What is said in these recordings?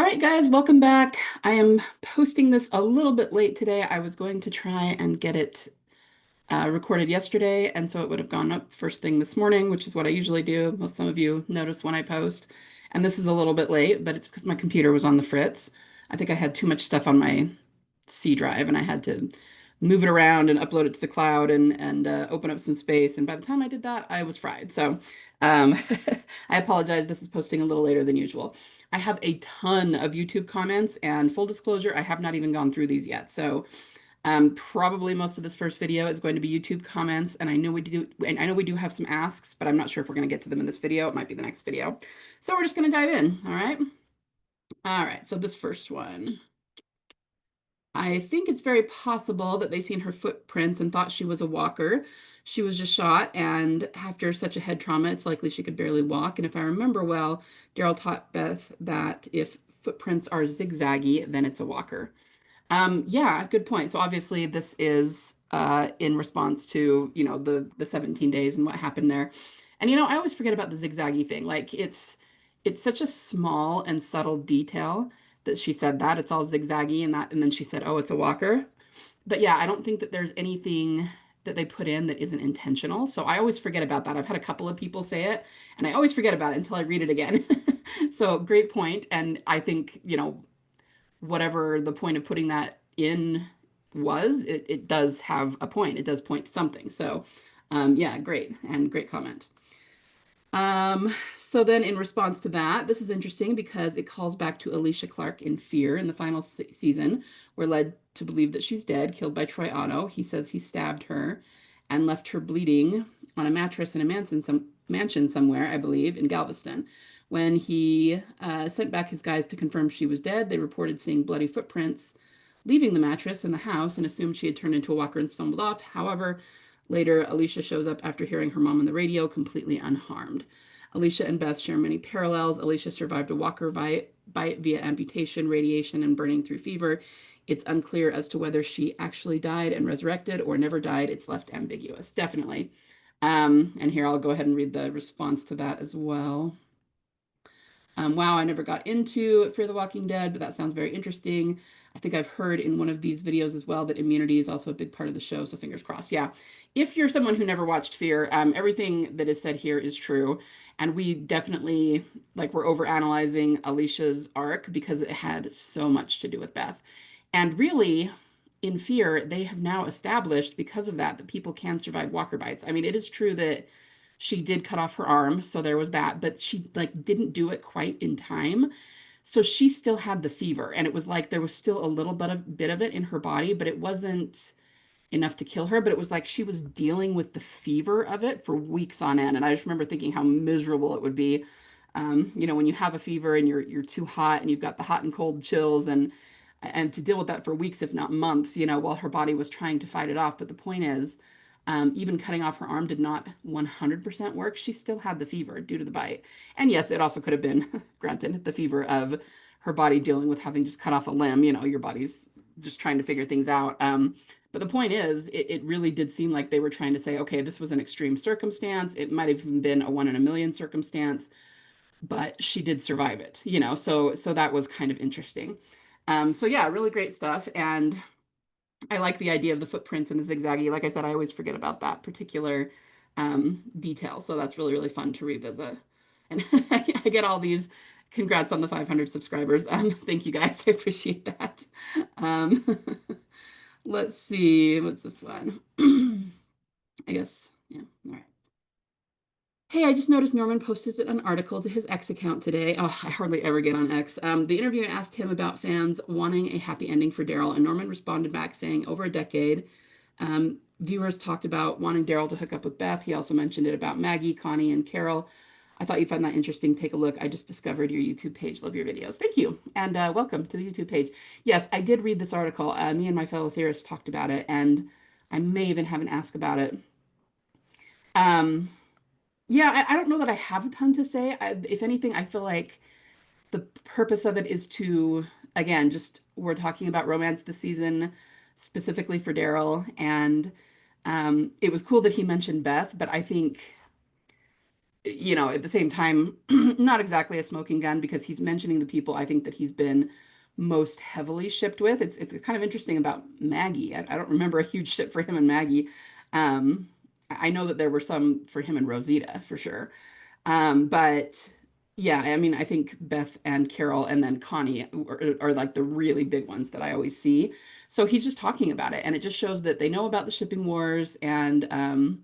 right, guys, welcome back. I am posting this a little bit late today. I was going to try and get it recorded yesterday, and so it would have gone up first thing this morning, which is what I usually do. Some of you notice when I post. And this is a little bit late, but it's because my computer was on the fritz. I think I had too much stuff on my C drive, and I had to move it around and upload it to the cloud and open up some space. And by the time I did that, I was fried. So um, I apologize. This is posting a little later than usual. I have a ton of YouTube comments, and full disclosure, I have not even gone through these yet. So probably most of this first video is going to be YouTube comments, and I know we do have some asks, but I'm not sure if we're going to get to them in this video. It might be the next video. So we're just going to dive in. All right. All right. So this first one. I think it's very possible that they seen her footprints and thought she was a walker. She was just shot, and after such a head trauma, it's likely she could barely walk. And if I remember well, Daryl taught Beth that if footprints are zigzaggy, then it's a walker. Yeah, good point. So obviously this is in response to, the 17 days and what happened there. And I always forget about the zigzaggy thing. Like it's such a small and subtle detail that she said that. It's all zigzaggy and then she said, "Oh, it's a walker." But yeah, I don't think that there's anything that they put in that isn't intentional. So I always forget about that. I've had a couple of people say it, and I always forget about it until I read it again. So great point. And I think, whatever the point of putting that in was, it does have a point. It does point to something. So yeah, great. And great comment. So then in response to that, this is interesting because it calls back to Alicia Clark in Fear in the final season. We're led to believe that she's dead, killed by Troy Otto. He says he stabbed her and left her bleeding on a mattress in a mansion somewhere, I believe, in Galveston. When he sent back his guys to confirm she was dead, they reported seeing bloody footprints leaving the mattress in the house and assumed she had turned into a walker and stumbled off. However, later, Alicia shows up after hearing her mom on the radio, completely unharmed. Alicia and Beth share many parallels. Alicia survived a walker bite via amputation, radiation, and burning through fever. It's unclear as to whether she actually died and resurrected or never died. It's left ambiguous, definitely. And here I'll go ahead and read the response to that as well. Wow, I never got into Fear the Walking Dead, but that sounds very interesting. I think I've heard in one of these videos as well that immunity is also a big part of the show, so fingers crossed. Yeah, if you're someone who never watched Fear, everything that is said here is true. And we definitely, we're overanalyzing Alicia's arc because it had so much to do with Beth. And really, in Fear, they have now established, because of that people can survive walker bites. I mean, it is true that she did cut off her arm, so there was that, but she didn't do it quite in time. So she still had the fever, and it was like there was still a little bit of it in her body, but it wasn't enough to kill her. But it was like she was dealing with the fever of it for weeks on end. And I just remember thinking how miserable it would be. When you have a fever and you're too hot and you've got the hot and cold chills and to deal with that for weeks, if not months, while her body was trying to fight it off. But the point is, even cutting off her arm did not 100% work. She still had the fever due to the bite. And yes, it also could have been, granted, the fever of her body dealing with having just cut off a limb. Your body's just trying to figure things out. But the point is, it really did seem like they were trying to say, okay, this was an extreme circumstance. It might have even been a 1 in a million circumstance, but she did survive it, so that was kind of interesting. So yeah, really great stuff. And I like the idea of the footprints and the zigzaggy. Like I said, I always forget about that particular detail. So that's really, really fun to revisit. And I get all these congrats on the 500 subscribers. Thank you guys. I appreciate that. Um, let's see. What's this one? I guess, yeah. All right. Hey, I just noticed Norman posted an article to his X account today. Oh, I hardly ever get on X. The interviewer asked him about fans wanting a happy ending for Daryl, and Norman responded back saying, over a decade, viewers talked about wanting Daryl to hook up with Beth. He also mentioned it about Maggie, Connie, and Carol. I thought you'd find that interesting. Take a look. I just discovered your YouTube page. Love your videos. Thank you. And welcome to the YouTube page. Yes, I did read this article. Me and my fellow theorists talked about it, and I may even have an ask about it. Um, yeah, I don't know that I have a ton to say. If anything, I feel like the purpose of it is to, again, just we're talking about romance this season, specifically for Daryl. And it was cool that he mentioned Beth, but I think at the same time, not exactly a smoking gun because he's mentioning the people I think that he's been most heavily shipped with. It's kind of interesting about Maggie. I don't remember a huge ship for him and Maggie. I know that there were some for him and Rosita for sure. But yeah, I mean, I think Beth and Carol and then Connie are like the really big ones that I always see. So he's just talking about it, and it just shows that they know about the shipping wars. And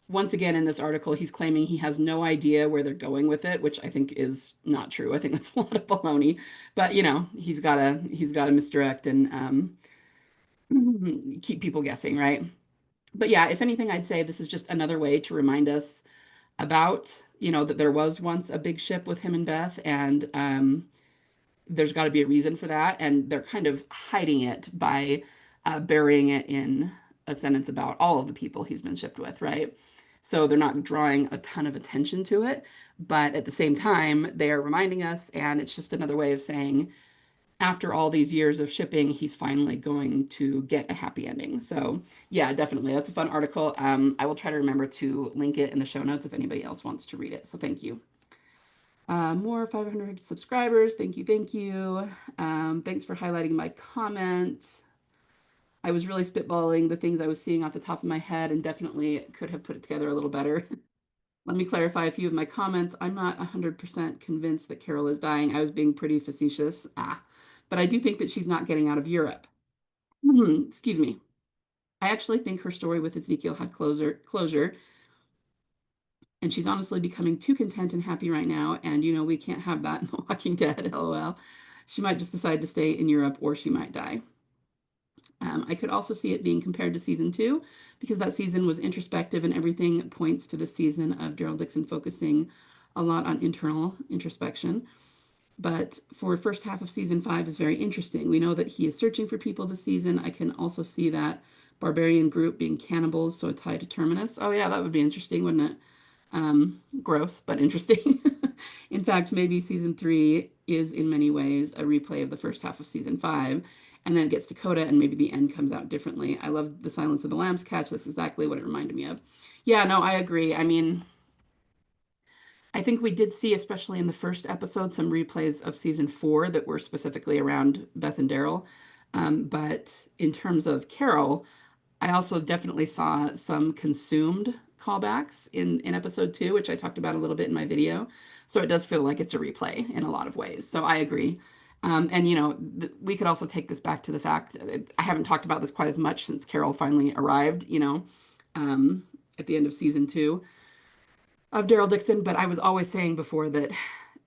once again, in this article, he's claiming he has no idea where they're going with it, which I think is not true. I think that's a lot of baloney. But he's got to misdirect and keep people guessing, right? But yeah, if anything, I'd say this is just another way to remind us about, that there was once a big ship with him and Beth, and there's got to be a reason for that. And they're kind of hiding it by burying it in a sentence about all of the people he's been shipped with, right? So they're not drawing a ton of attention to it, but at the same time, they are reminding us, and it's just another way of saying, after all these years of shipping, he's finally going to get a happy ending. So yeah, definitely. That's a fun article. I will try to remember to link it in the show notes if anybody else wants to read it. So thank you. More 500 subscribers. Thank you. Thank you. Thanks for highlighting my comment. I was really spitballing the things I was seeing off the top of my head and definitely could have put it together a little better. Let me clarify a few of my comments. I'm not 100% convinced that Carol is dying. I was being pretty facetious. But I do think that she's not getting out of Europe. Excuse me. I actually think her story with Ezekiel had closure, and she's honestly becoming too content and happy right now. And we can't have that in The Walking Dead. LOL. She might just decide to stay in Europe, or she might die. I could also see it being compared to season 2 because that season was introspective and everything points to the season of Daryl Dixon focusing a lot on internal introspection. But for first half of season 5 is very interesting. We know that he is searching for people this season. I can also see that barbarian group being cannibals, so a tie to Terminus. Oh yeah, that would be interesting, wouldn't it? Gross, but interesting. In fact, maybe season 3 is in many ways a replay of the first half of season 5, and then it gets to Coda, and maybe the end comes out differently. I love the Silence of the Lambs catch. That's exactly what it reminded me of. Yeah, no, I agree. I mean, I think we did see, especially in the first episode, some replays of season 4 that were specifically around Beth and Daryl. But in terms of Carol, I also definitely saw some consumed callbacks in episode 2, which I talked about a little bit in my video. So it does feel like it's a replay in a lot of ways. So I agree. And we could also take this back to the fact I haven't talked about this quite as much since Carol finally arrived, at the end of season 2 of Daryl Dixon, but I was always saying before that,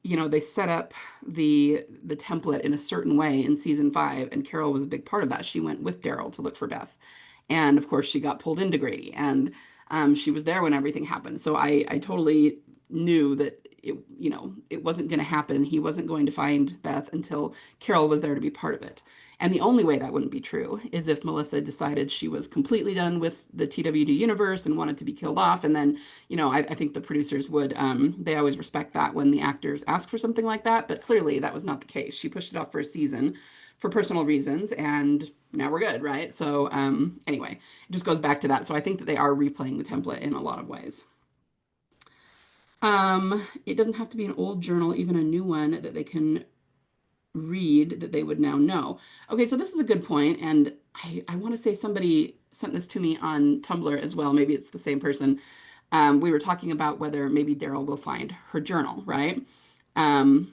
they set up the template in a certain way in season 5, and Carol was a big part of that. She went with Daryl to look for Beth, and of course she got pulled into Grady, and she was there when everything happened. So I totally knew that it wasn't going to happen. He wasn't going to find Beth until Carol was there to be part of it. And the only way that wouldn't be true is if Melissa decided she was completely done with the TWD universe and wanted to be killed off. And then, I think the producers would, they always respect that when the actors ask for something like that. But clearly that was not the case. She pushed it off for a season for personal reasons, and now we're good, right? So anyway, it just goes back to that. So I think that they are replaying the template in a lot of ways. It doesn't have to be an old journal, even a new one that they can read that they would now know. Okay, so this is a good point, and I want to say somebody sent this to me on Tumblr as well. Maybe it's the same person. We were talking about whether maybe Daryl will find her journal, right? And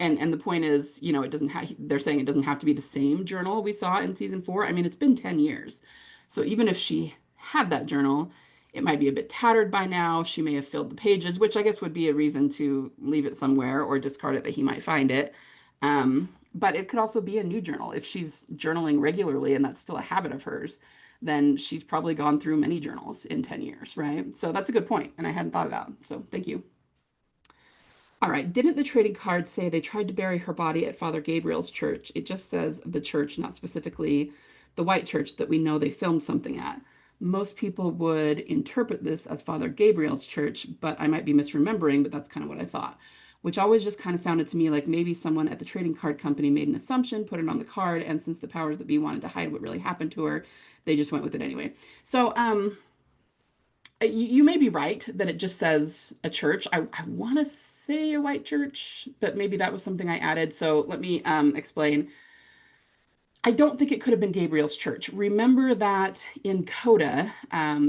the point is, it doesn't have, they're saying it doesn't have to be the same journal we saw in season 4. I mean, it's been 10 years. So even if she had that journal, it might be a bit tattered by now. She may have filled the pages, which I guess would be a reason to leave it somewhere or discard it that he might find it. But it could also be a new journal. If she's journaling regularly and that's still a habit of hers, then she's probably gone through many journals in 10 years, right? So that's a good point, and I hadn't thought of that. So thank you. All right, didn't the trading card say they tried to bury her body at Father Gabriel's church? It just says the church, not specifically the white church that we know they filmed something at. Most people would interpret this as Father Gabriel's church, but I might be misremembering, but that's kind of what I thought, which always just kind of sounded to me like maybe someone at the trading card company made an assumption, put it on the card, and since the powers that be wanted to hide what really happened to her, they just went with it anyway. So You may be right that it just says a church. I want to say a white church, but maybe that was something I added. So let me explain. I don't think it could have been Gabriel's church. Remember that in Coda,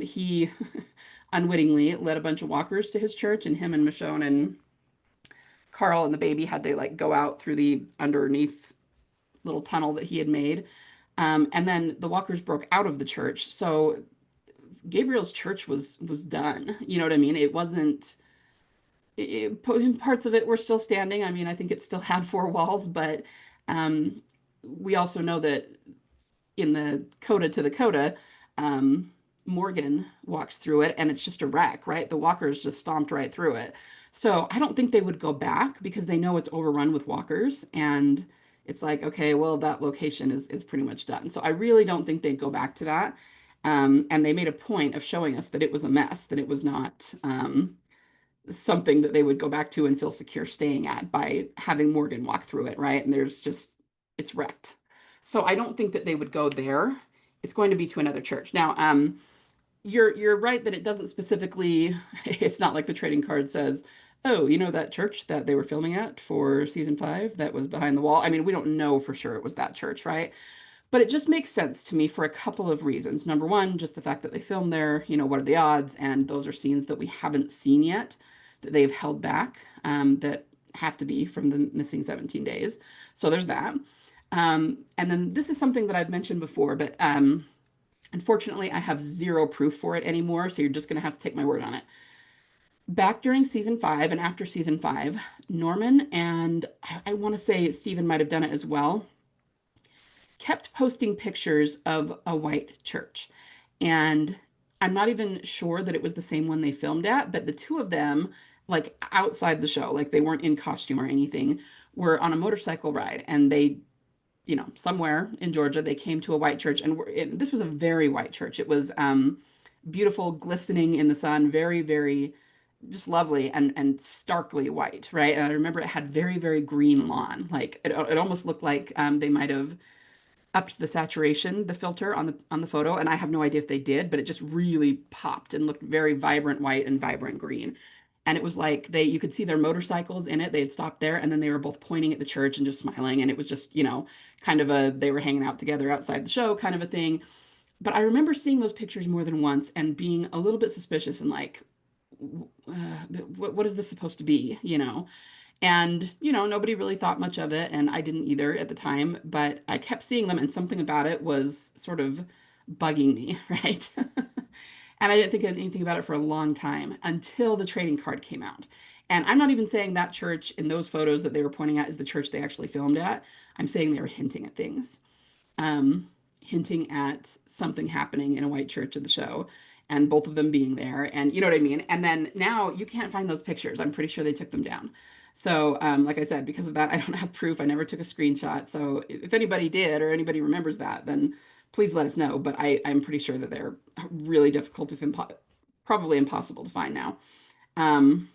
he unwittingly led a bunch of walkers to his church, and him and Michonne and Carl and the baby had to like go out through the underneath little tunnel that he had made. And then the walkers broke out of the church. So Gabriel's church was done. You know what I mean? It wasn't parts of it were still standing. I mean, I think it still had four walls, but um, we also know that in the coda to the coda, um, Morgan walks through it and it's just a wreck, right? The walkers just stomped right through it. So I don't think they would go back because they know it's overrun with walkers and it's like, okay, well, that location is pretty much done. So I really don't think they'd go back to that. And they made a point of showing us that it was a mess, that it was not something that they would go back to and feel secure staying at by having Morgan walk through it, right? And there's just, it's wrecked. So I don't think that they would go there. It's going to be to another church. Now, you're right that it doesn't specifically, it's not like the trading card says, oh, you know that church that they were filming at for season 5 that was behind the wall? I mean, we don't know for sure it was that church, right? But it just makes sense to me for a couple of reasons. Number one, just the fact that they filmed there, you know, what are the odds? And those are scenes that we haven't seen yet, that they've held back, that have to be from the missing 17 days. So there's that. And then this is something that I've mentioned before, but unfortunately, I have zero proof for it anymore. So you're just going to have to take my word on it. Back during season 5 and after season 5, Norman and I want to say Steven might have done it as well, kept posting pictures of a white church. And I'm not even sure that it was the same one they filmed at, but the two of them, like outside the show, like they weren't in costume or anything, were on a motorcycle ride. And they, you know, somewhere in Georgia, they came to a white church. And this was a very white church. It was beautiful, glistening in the sun, very, very just lovely and starkly white, right? And I remember it had very, very green lawn. Like it almost looked like they might have upped the saturation, the filter on the photo, and I have no idea if they did, but it just really popped and looked very vibrant white and vibrant green. And it was like you could see their motorcycles in it. They had stopped there, and then they were both pointing at the church and just smiling. And it was just, you know, kind of they were hanging out together outside the show, kind of a thing. But I remember seeing those pictures more than once and being a little bit suspicious and like, what is this supposed to be, you know? And, you know, nobody really thought much of it, and I didn't either at the time, but I kept seeing them, and something about it was sort of bugging me, right? And I didn't think anything about it for a long time until the trading card came out. And I'm not even saying that church in those photos that they were pointing at is the church they actually filmed at. I'm saying they were hinting at things, hinting at something happening in a white church at the show, and both of them being there. And you know what I mean? And then now you can't find those pictures. I'm pretty sure they took them down. So, like I said, because of that, I don't have proof. I never took a screenshot. So if anybody did or anybody remembers that, then please let us know. But I'm pretty sure that they're really difficult, if probably impossible to find now. Um,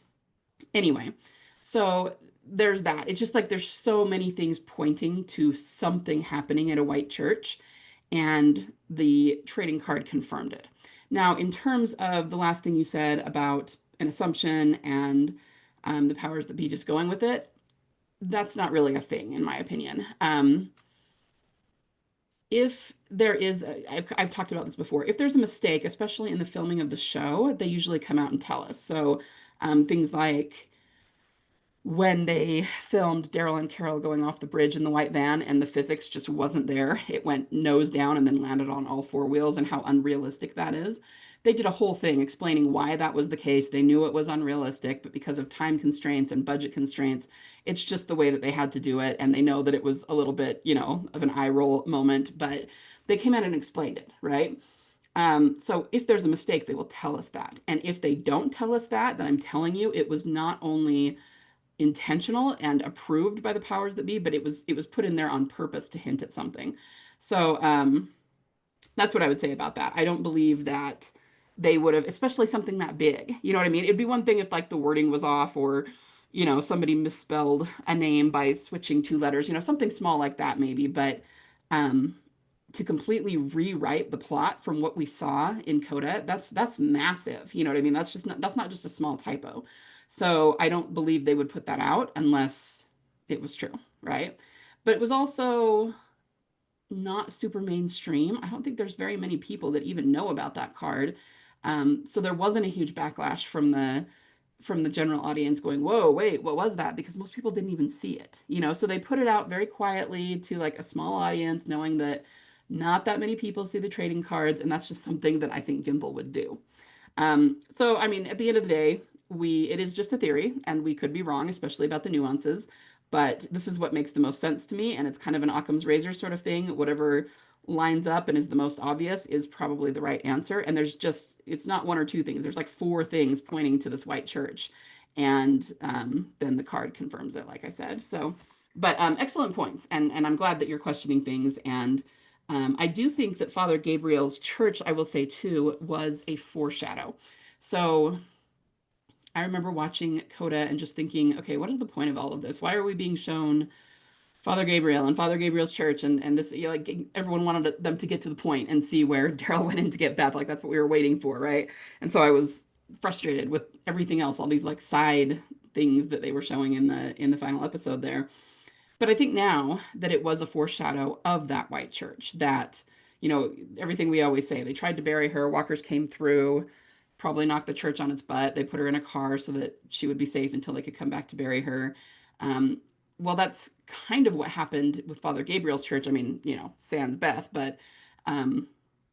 anyway, so there's that. It's just like there's so many things pointing to something happening at a white church, and the trading card confirmed it. Now, in terms of the last thing you said about an assumption and the powers that be just going with it, that's not really a thing, in my opinion. If there is, I've talked about this before, if there's a mistake, especially in the filming of the show, they usually come out and tell us. So things like when they filmed Daryl and Carol going off the bridge in the white van and the physics just wasn't there. It went nose down and then landed on all four wheels, and how unrealistic that is. They did a whole thing explaining why that was the case. They knew it was unrealistic, but because of time constraints and budget constraints, it's just the way that they had to do it. And they know that it was a little bit, you know, of an eye roll moment, but they came out and explained it, right? So if there's a mistake, they will tell us that. And if they don't tell us that, then I'm telling you, it was not only intentional and approved by the powers that be, but it was put in there on purpose to hint at something. So that's what I would say about that. I don't believe that they would have, especially something that big. You know what I mean? It'd be one thing if like the wording was off, or you know, somebody misspelled a name by switching two letters, you know, something small like that maybe, but to completely rewrite the plot from what we saw in Coda, that's massive. You know what I mean? That's not just a small typo. So I don't believe they would put that out unless it was true, right? But it was also not super mainstream. I don't think there's very many people that even know about that card. So there wasn't a huge backlash from the general audience going, whoa, wait, what was that? Because most people didn't even see it, you know? So they put it out very quietly to like a small audience, knowing that not that many people see the trading cards. And that's just something that I think Gimbal would do. So, I mean, at the end of the day, it is just a theory and we could be wrong, especially about the nuances. But this is what makes the most sense to me. And it's kind of an Occam's razor sort of thing. Whatever lines up and is the most obvious is probably the right answer. And it's not one or two things. There's like four things pointing to this white church. And then the card confirms it, like I said. So, but excellent points. And I'm glad that you're questioning things. And I do think that Father Gabriel's church, I will say too, was a foreshadow. So I remember watching Coda and just thinking, okay, what is the point of all of this? Why are we being shown Father Gabriel and Father Gabriel's church and this, you know, like everyone wanted them to get to the point and see where Daryl went in to get Beth. Like that's what we were waiting for, right? And so I was frustrated with everything else, all these like side things that they were showing in the final episode there. But I think now that it was a foreshadow of that white church, that, you know, everything we always say, they tried to bury her, walkers came through, probably knocked the church on its butt. They put her in a car so that she would be safe until they could come back to bury her. Um, well, that's kind of what happened with Father Gabriel's church. I mean, you know, sans Beth, but um,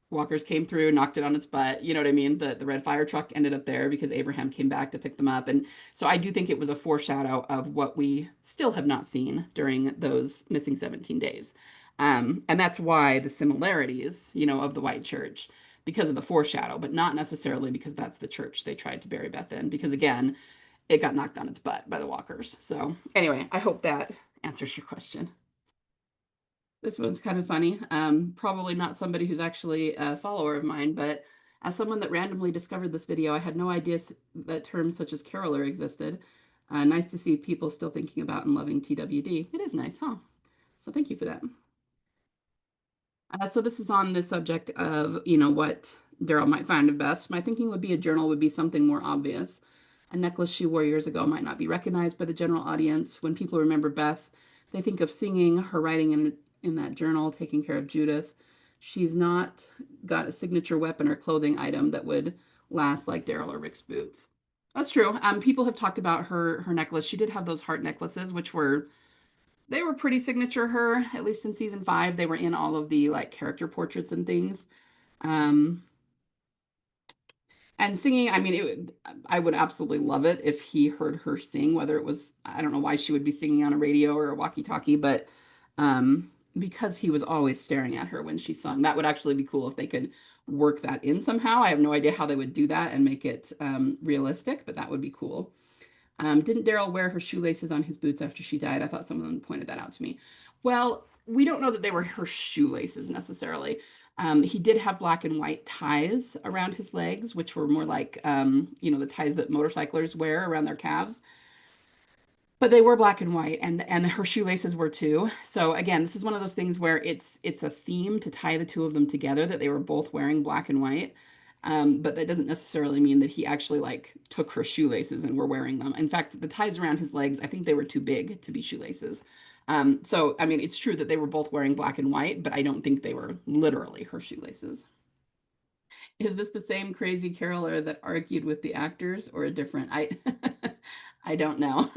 walkers came through, knocked it on its butt. You know what I mean? The red fire truck ended up there because Abraham came back to pick them up. And so I do think it was a foreshadow of what we still have not seen during those missing 17 days. And that's why the similarities, you know, of the white church, because of the foreshadow, but not necessarily because that's the church they tried to bury Beth in. Because again, it got knocked on its butt by the walkers. So anyway, I hope that answers your question. This one's kind of funny. Probably not somebody who's actually a follower of mine, but as someone that randomly discovered this video, I had no idea that terms such as caroler existed. Nice to see people still thinking about and loving TWD. It is nice, huh? So thank you for that. So this is on the subject of, you know, what Daryl might find of Beth's. My thinking would be a journal would be something more obvious. A necklace she wore years ago might not be recognized by the general audience. When people remember Beth, they think of singing, her writing in that journal, taking care of Judith. She's not got a signature weapon or clothing item that would last like Daryl or Rick's boots. That's true. People have talked about her necklace. She did have those heart necklaces, which were they were pretty signature her, at least in season 5. They were in all of the like character portraits and things. Um, and singing, I mean, I would absolutely love it if he heard her sing, whether it was, I don't know why she would be singing on a radio or a walkie-talkie, but because he was always staring at her when she sung, that would actually be cool if they could work that in somehow. I have no idea how they would do that and make it realistic, but that would be cool. Didn't Daryl wear her shoelaces on his boots after she died? I thought someone pointed that out to me. Well, we don't know that they were her shoelaces necessarily. He did have black and white ties around his legs, which were more like, you know, the ties that motorcyclers wear around their calves. But they were black and white, and her shoelaces were too. So again, this is one of those things where it's a theme to tie the two of them together that they were both wearing black and white. But that doesn't necessarily mean that he actually like took her shoelaces and were wearing them. In fact, the ties around his legs, I think they were too big to be shoelaces. So I mean, it's true that they were both wearing black and white, but I don't think they were literally her shoelaces. Is this the same crazy caroler that argued with the actors or a different? I don't know.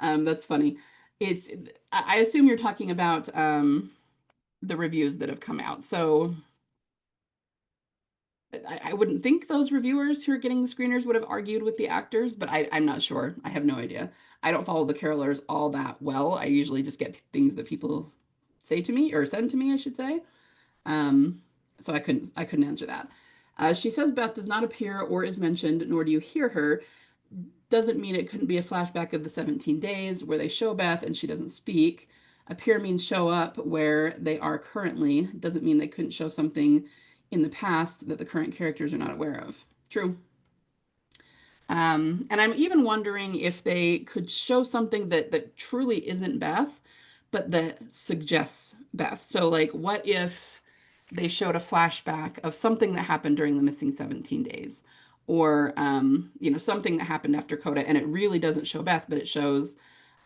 That's funny. It's I assume you're talking about the reviews that have come out. So I wouldn't think those reviewers who are getting the screeners would have argued with the actors, but I'm not sure. I have no idea. I don't follow the carolers all that well. I usually just get things that people say to me or send to me, I should say. Um, so I couldn't answer that. She says Beth does not appear or is mentioned, nor do you hear her. Doesn't mean it couldn't be a flashback of the 17 days where they show Beth and she doesn't speak. Appear means show up where they are currently. Doesn't mean they couldn't show something in the past that the current characters are not aware of. True. And I'm even wondering if they could show something that truly isn't Beth, but that suggests Beth. So, like, what if they showed a flashback of something that happened during the missing 17 days? Or, something that happened after Coda, and it really doesn't show Beth, but it shows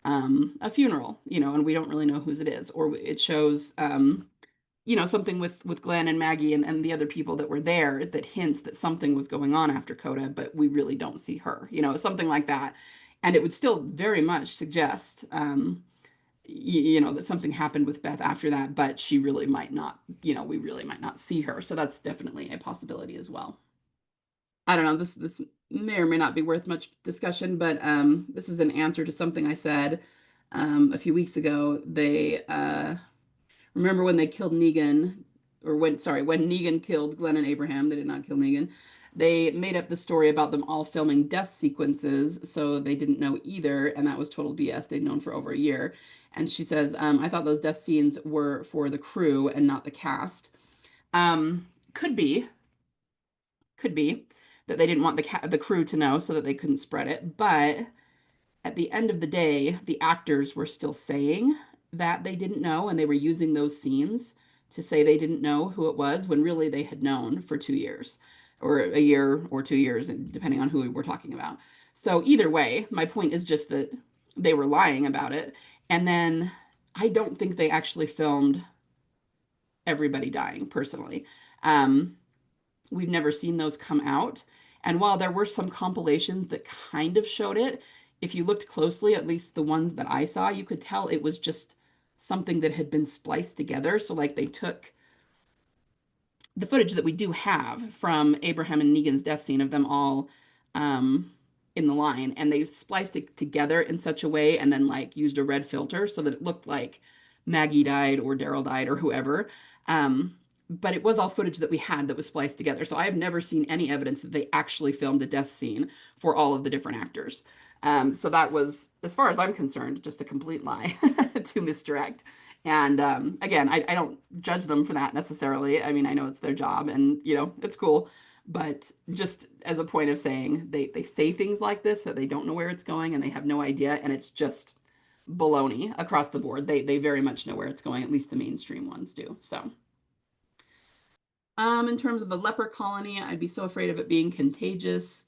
a funeral, and we don't really know whose it is. Or it shows, something with Glenn and Maggie and the other people that were there that hints that something was going on after Coda, but we really don't see her, something like that. And it would still very much suggest, that something happened with Beth after that, but she really might not, we really might not see her. So that's definitely a possibility as well. I don't know, this may or may not be worth much discussion, but this is an answer to something I said a few weeks ago. They remember when they killed Negan, or when Negan killed Glenn and Abraham, they did not kill Negan. They made up the story about them all filming death sequences, so they didn't know either, and that was total BS. They'd known for over a year. And she says, I thought those death scenes were for the crew and not the cast. Could be, could be that they didn't want the crew to know so that they couldn't spread it. But at the end of the day, the actors were still saying that they didn't know, and they were using those scenes to say they didn't know who it was when really they had known for 2 years or a year or 2 years, depending on who we were talking about. So either way, my point is just that they were lying about it. And then I don't think they actually filmed everybody dying personally. Um, we've never seen those come out. And while there were some compilations that kind of showed it, if you looked closely, at least the ones that I saw, you could tell it was just something that had been spliced together. So, like, they took the footage that we do have from Abraham and Negan's death scene of them all um, in the line, and they spliced it together in such a way and then, like, used a red filter so that it looked like Maggie died or Daryl died or whoever. But it was all footage that we had that was spliced together. So I have never seen any evidence that they actually filmed a death scene for all of the different actors. So that was, as far as I'm concerned, just a complete lie to misdirect. And again, I don't judge them for that necessarily. I mean, I know it's their job and, it's cool. But just as a point of saying, they say things like this that they don't know where it's going and they have no idea. And it's just baloney across the board. They very much know where it's going, at least the mainstream ones do. So. In terms of the leper colony, I'd be so afraid of it being contagious.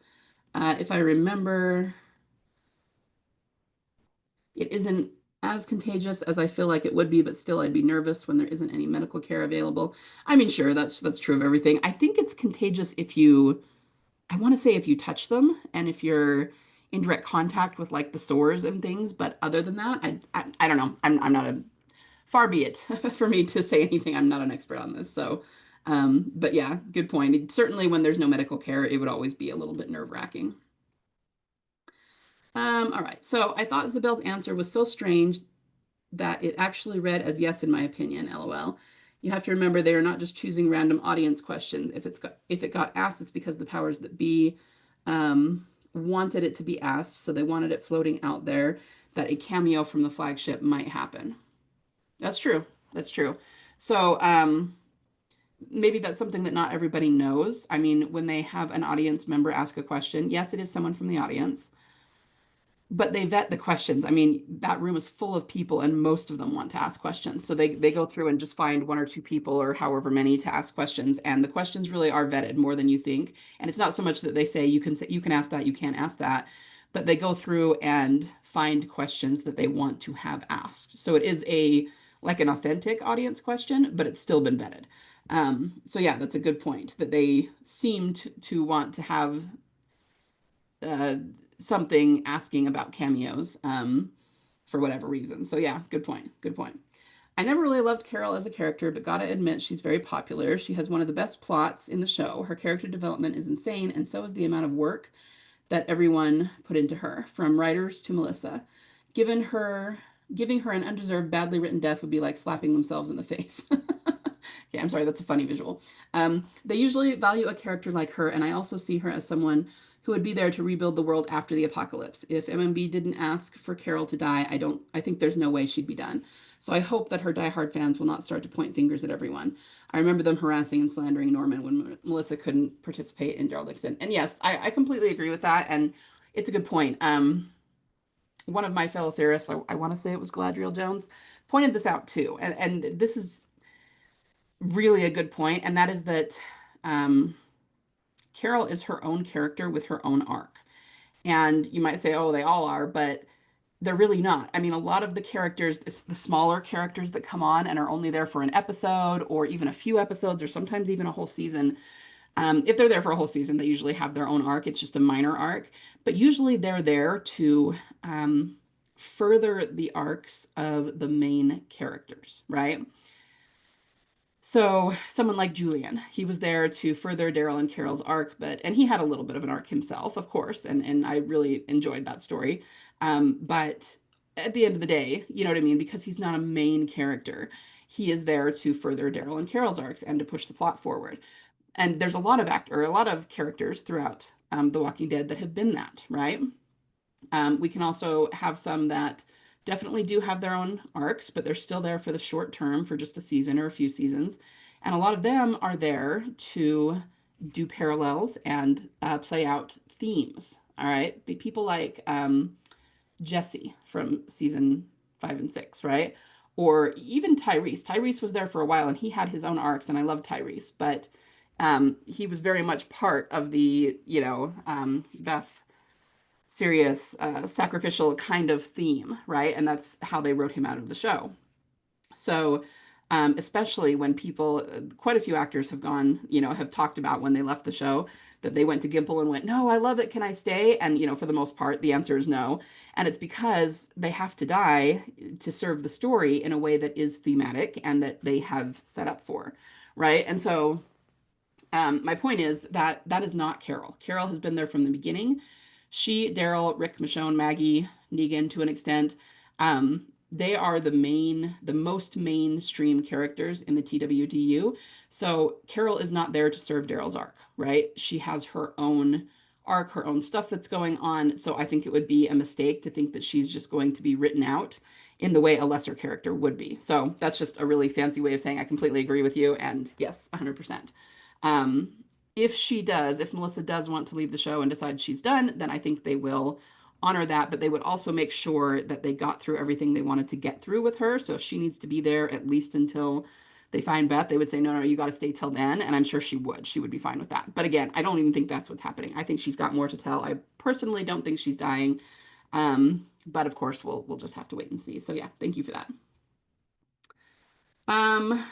If I remember, it isn't as contagious as I feel like it would be, but still I'd be nervous when there isn't any medical care available. I mean, sure, that's true of everything. I think it's contagious if you, I want to say if you touch them and if you're in direct contact with like the sores and things, but other than that, I don't know. I'm not a far be it for me to say anything. I'm not an expert on this. So, but yeah, good point. Certainly when there's no medical care, it would always be a little bit nerve-wracking. All right. So I thought Zabel's answer was so strange that it actually read as yes, in my opinion, LOL. You have to remember they are not just choosing random audience questions. If it got asked, it's because the powers that be wanted it to be asked. So they wanted it floating out there that a cameo from the flagship might happen. That's true. That's true. So maybe that's something that not everybody knows. I mean, when they have an audience member ask a question, yes, it is someone from the audience, but they vet the questions. I mean, that room is full of people and most of them want to ask questions. So they go through and just find one or two people or however many to ask questions. And the questions really are vetted more than you think. And it's not so much that they say you can ask that, you can't ask that, but they go through and find questions that they want to have asked. So it is like an authentic audience question, but it's still been vetted. So yeah, that's a good point that they seem to want to have uh, something asking about cameos for whatever reason. So yeah, good point. Good point. I never really loved Carol as a character, but gotta admit she's very popular. She has one of the best plots in the show. Her character development is insane, and so is the amount of work that everyone put into her, from writers to Melissa. Given her Giving her an undeserved, badly written death would be like slapping themselves in the face. Okay, I'm sorry, that's a funny visual. They usually value a character like her, and I also see her as someone who would be there to rebuild the world after the apocalypse. If MMB didn't ask for Carol to die, I think there's no way she'd be done. So I hope that her diehard fans will not start to point fingers at everyone. I remember them harassing and slandering Norman when Melissa couldn't participate in Daryl Dixon. And yes, I completely agree with that, and it's a good point. one of my fellow theorists, I want to say it was Gladriel Jones, pointed this out too. And this is really a good point, and that is that um, Carol is her own character with her own arc. And you might say, oh, they all are, but they're really not. I mean, a lot of the characters, it's the smaller characters that come on and are only there for an episode or even a few episodes or sometimes even a whole season. If they're there for a whole season, they usually have their own arc. It's just a minor arc, but usually they're there to further the arcs of the main characters, right? So someone like Julien, he was there to further Daryl and Carol's arc, and he had a little bit of an arc himself, of course, and I really enjoyed that story. But at the end of the day, you know what I mean, because he's not a main character, he is there to further Daryl and Carol's arcs and to push the plot forward. And there's a lot of characters throughout The Walking Dead that have been that, right? We can also have some that definitely do have their own arcs, but they're still there for the short term, for just a season or a few seasons. And a lot of them are there to do parallels and play out themes. All right. The people like Jesse from season 5 and 6, right? Or even Tyrese. Tyrese was there for a while and he had his own arcs, and I love Tyrese, but he was very much part of the, Beth serious, sacrificial kind of theme, right? And that's how they wrote him out of the show. So, especially when people, quite a few actors have gone, have talked about when they left the show that they went to Gimple and went, "No, I love it. Can I stay?" And, for the most part, the answer is no. And it's because they have to die to serve the story in a way that is thematic and that they have set up for, right? And so, my point is that that is not Carol. Carol has been there from the beginning. She, Daryl, Rick, Michonne, Maggie, Negan, to an extent, they are the most mainstream characters in the TWDU. So Carol is not there to serve Daryl's arc, right? She has her own arc, her own stuff that's going on. So I think it would be a mistake to think that she's just going to be written out in the way a lesser character would be. So that's just a really fancy way of saying I completely agree with you. And yes, 100%. Um, if Melissa does want to leave the show and decides she's done, then I think they will honor that, but they would also make sure that they got through everything they wanted to get through with her. So if she needs to be there at least until they find Beth, they would say, no, no, you got to stay till then. And I'm sure she would. She would be fine with that. But again, I don't even think that's what's happening. I think she's got more to tell. I personally don't think she's dying. But of course, we'll just have to wait and see. So yeah, thank you for that. Um,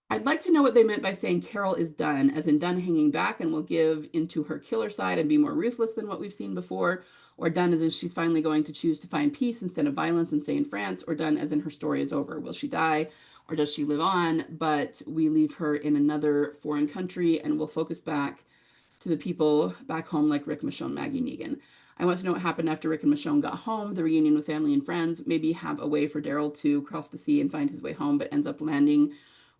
I'd like to know what they meant by saying Carol is done, as in done hanging back and will give into her killer side and be more ruthless than what we've seen before, or done as in she's finally going to choose to find peace instead of violence and stay in France, or done as in her story is over. Will she die or does she live on, but we leave her in another foreign country and we'll focus back to the people back home like Rick, Michonne, Maggie, Negan. I want to know what happened after Rick and Michonne got home, the reunion with family and friends, maybe have a way for Daryl to cross the sea and find his way home, but ends up landing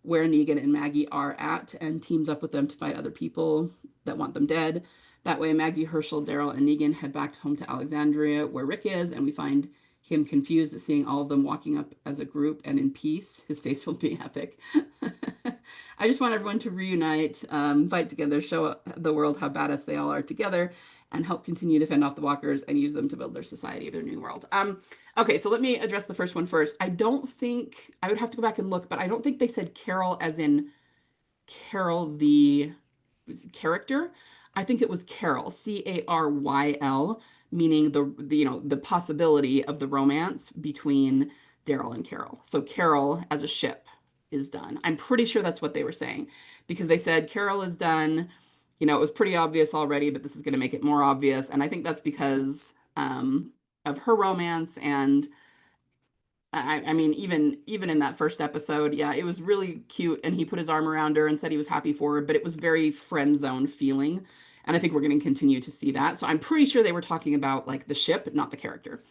where Negan and Maggie are at and teams up with them to fight other people that want them dead. That way, Maggie, Herschel, Daryl, and Negan head back home to Alexandria, where Rick is, and we find him confused at seeing all of them walking up as a group and in peace. His face will be epic. I just want everyone to reunite, fight together, show the world how badass they all are together, and help continue to fend off the walkers and use them to build their society, their new world. Okay, so let me address the first one first. I don't think, I would have to go back and look, but I don't think they said Carol as in Carol the character. I think it was Caryl, Caryl, meaning the possibility of the romance between Daryl and Carol. So Carol as a ship is done. I'm pretty sure that's what they were saying because they said Carol is done. It was pretty obvious already, but this is going to make it more obvious. And I think that's because of her romance. And I mean, even in that first episode, yeah, it was really cute. And he put his arm around her and said he was happy for her, but it was very friend zone feeling. And I think we're going to continue to see that. So I'm pretty sure they were talking about like the ship, not the character.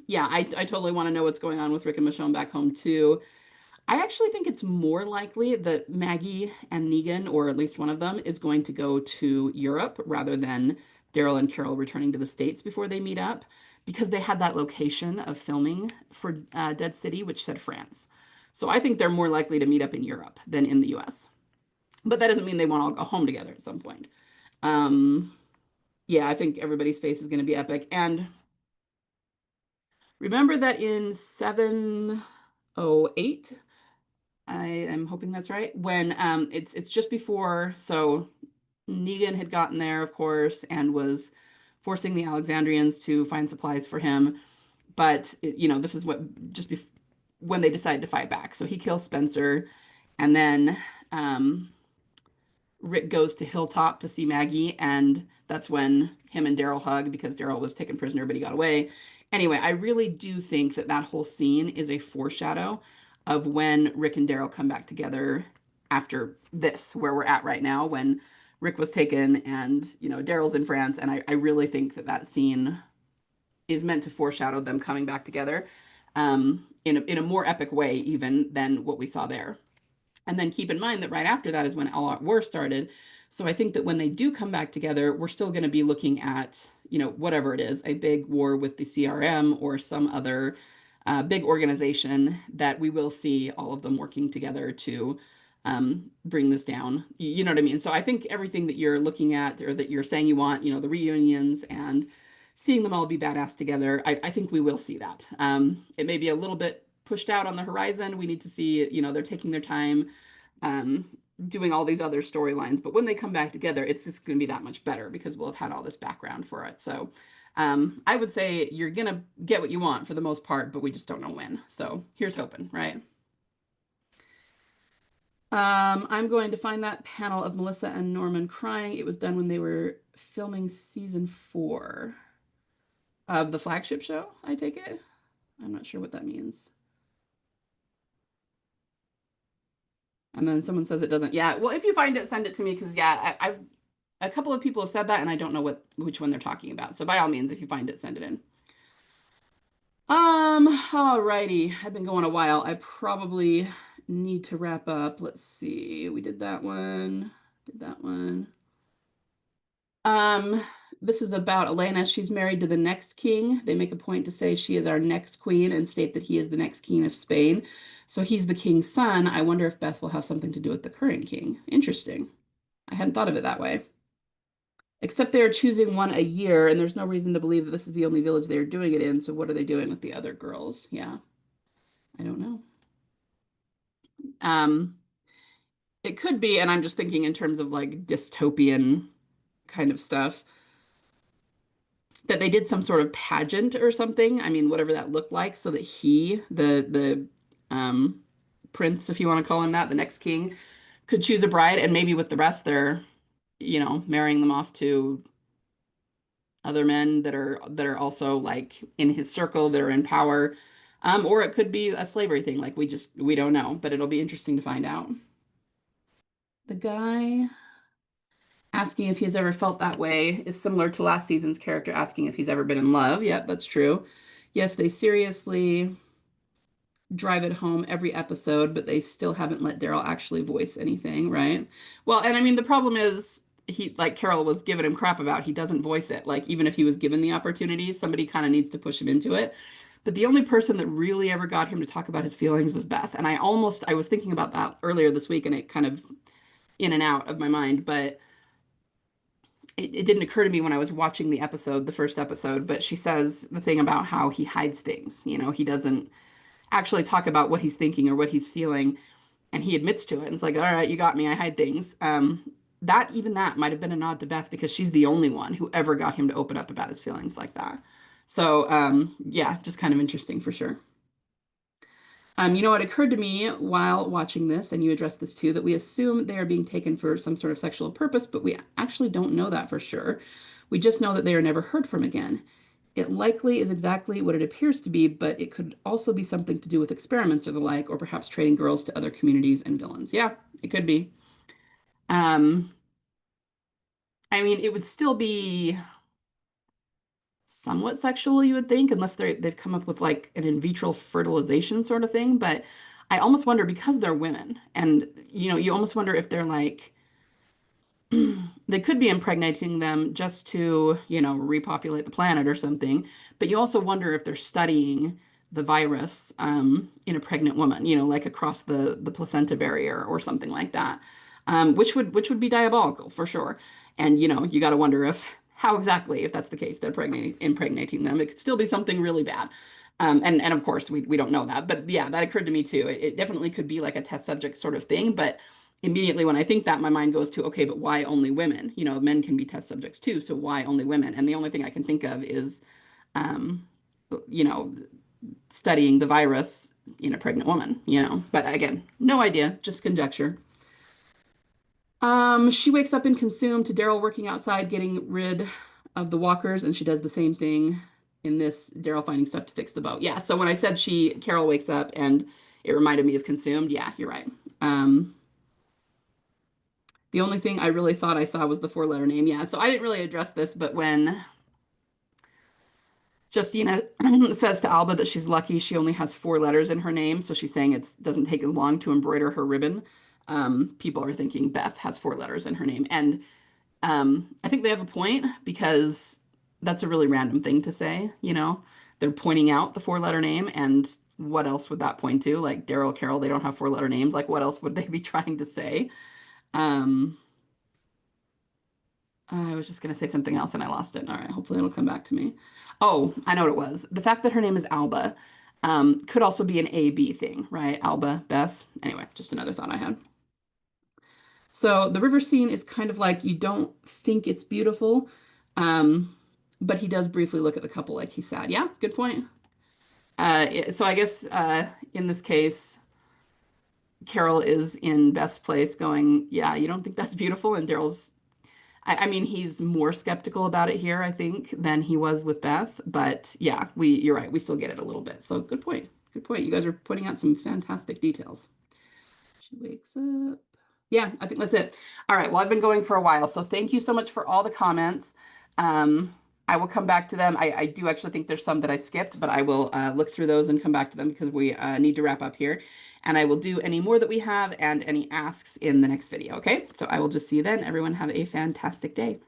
Yeah, I totally want to know what's going on with Rick and Michonne back home too. I actually think it's more likely that Maggie and Negan, or at least one of them, is going to go to Europe rather than Daryl and Carol returning to the States before they meet up, because they had that location of filming for Dead City, which said France. So I think they're more likely to meet up in Europe than in the US. But that doesn't mean they won't all go home together at some point. Um, Yeah, I think everybody's face is going to be epic. And remember that in 708, I am hoping that's right, when it's just before, so Negan had gotten there, of course, and was forcing the Alexandrians to find supplies for him. But this is what just bef when they decide to fight back. So he kills Spencer, and then um, Rick goes to Hilltop to see Maggie, and that's when him and Daryl hug because Daryl was taken prisoner, but he got away. Anyway, I really do think that that whole scene is a foreshadow of when Rick and Daryl come back together after this, where we're at right now, when Rick was taken and, Daryl's in France. And I really think that that scene is meant to foreshadow them coming back together in a more epic way, even than what we saw there. And then keep in mind that right after that is when All Out War started. So I think that when they do come back together, we're still going to be looking at, whatever it is, a big war with the CRM or some other big organization that we will see all of them working together to bring this down. You know what I mean? So I think everything that you're looking at or that you're saying you want, the reunions and seeing them all be badass together, I think we will see that. It may be a little bit pushed out on the horizon. We need to see, they're taking their time um, doing all these other storylines. But when they come back together, it's just going to be that much better because we'll have had all this background for it. So I would say you're going to get what you want for the most part, but we just don't know when. So here's hoping, right? I'm going to find that panel of Melissa and Norman crying. It was done when they were filming season 4 of the flagship show, I take it. I'm not sure what that means. And then someone says it doesn't. Yeah, well, if you find it, send it to me because yeah, I've a couple of people have said that, and I don't know which one they're talking about. So by all means, if you find it, send it in. Alrighty. I've been going a while. I probably need to wrap up. Let's see. We did that one. Did that one. Um, this is about Elena. She's married to the next king. They make a point to say she is our next queen and state that he is the next king of Spain. So he's the king's son. I wonder if Beth will have something to do with the current king. Interesting. I hadn't thought of it that way. Except they're choosing one a year, and there's no reason to believe that this is the only village they're doing it in. So what are they doing with the other girls? Yeah, I don't know. Um, it could be, and I'm just thinking in terms of like dystopian kind of stuff, that they did some sort of pageant or something. I mean, whatever that looked like, so that he, the prince, if you want to call him that, the next king, could choose a bride, and maybe with the rest, they're, marrying them off to other men that are also like in his circle, that are in power. Or it could be a slavery thing, like we don't know, but it'll be interesting to find out. The guy asking if he's ever felt that way is similar to last season's character asking if he's ever been in love. Yep, that's true. Yes, they seriously drive it home every episode, but they still haven't let Daryl actually voice anything, right? Well, and I mean, the problem is he, like Carol was giving him crap about, he doesn't voice it. Like, even if he was given the opportunity, somebody kind of needs to push him into it. But the only person that really ever got him to talk about his feelings was Beth. And I was thinking about that earlier this week, and it kind of in and out of my mind, but it didn't occur to me when I was watching the episode, the first episode, but she says the thing about how he hides things. He doesn't actually talk about what he's thinking or what he's feeling, and he admits to it. And it's like, all right, you got me. I hide things. That might have been a nod to Beth because she's the only one who ever got him to open up about his feelings like that. So yeah, just kind of interesting for sure. It occurred to me while watching this, and you addressed this too, that we assume they are being taken for some sort of sexual purpose, but we actually don't know that for sure. We just know that they are never heard from again. It likely is exactly what it appears to be, but it could also be something to do with experiments or the like, or perhaps trading girls to other communities and villains. Yeah, it could be. Um, I mean, it would still be somewhat sexual, you would think, unless they've come up with like an in vitro fertilization sort of thing. But I almost wonder because they're women, and you almost wonder if they're like they could be impregnating them just to, repopulate the planet or something. But you also wonder if they're studying the virus in a pregnant woman, like across the placenta barrier or something like that, which would be diabolical for sure. And you got to wonder if how exactly, if that's the case, they're impregnating them. It could still be something really bad. And of course, we don't know that. But yeah, that occurred to me too. It definitely could be like a test subject sort of thing. But immediately when I think that, my mind goes to, okay, but why only women? You know, men can be test subjects too. So why only women? And the only thing I can think of is, um, you know, studying the virus in a pregnant woman, you know. But again, no idea, just conjecture. She wakes up and consumed to Daryl working outside, getting rid of the walkers, and she does the same thing in this Daryl finding stuff to fix the boat. Yeah, so when I said Carol wakes up and it reminded me of consumed, yeah, you're right. The only thing I really thought I saw was the four-letter name. Yeah, so I didn't really address this, but when Justina says to Alba that she's lucky she only has four letters in her name, so she's saying it doesn't take as long to embroider her ribbon. People are thinking Beth has four letters in her name. And I think they have a point because that's a really random thing to say, you know? They're pointing out the four-letter name, and what else would that point to? Like Daryl, Carol, they don't have four-letter names. Like what else would they be trying to say? Um, I was just going to say something else and I lost it. All right, hopefully it'll come back to me. Oh, I know what it was. The fact that her name is Alba could also be an A-B thing, right? Alba, Beth. Anyway, just another thought I had. So the river scene is kind of like you don't think it's beautiful, um, but he does briefly look at the couple like he's sad. Yeah, good point. So I guess in this case, Carol is in Beth's place going, yeah, you don't think that's beautiful? And Daryl's I mean, he's more skeptical about it here, I think, than he was with Beth. But yeah, you're right. We still get it a little bit. So good point. Good point. You guys are putting out some fantastic details. She wakes up. Yeah, I think that's it. All right. Well, I've been going for a while. So thank you so much for all the comments. I will come back to them. I do actually think there's some that I skipped, but I will look through those and come back to them because we need to wrap up here. And I will do any more that we have and any asks in the next video. Okay. So I will just see you then. Everyone have a fantastic day.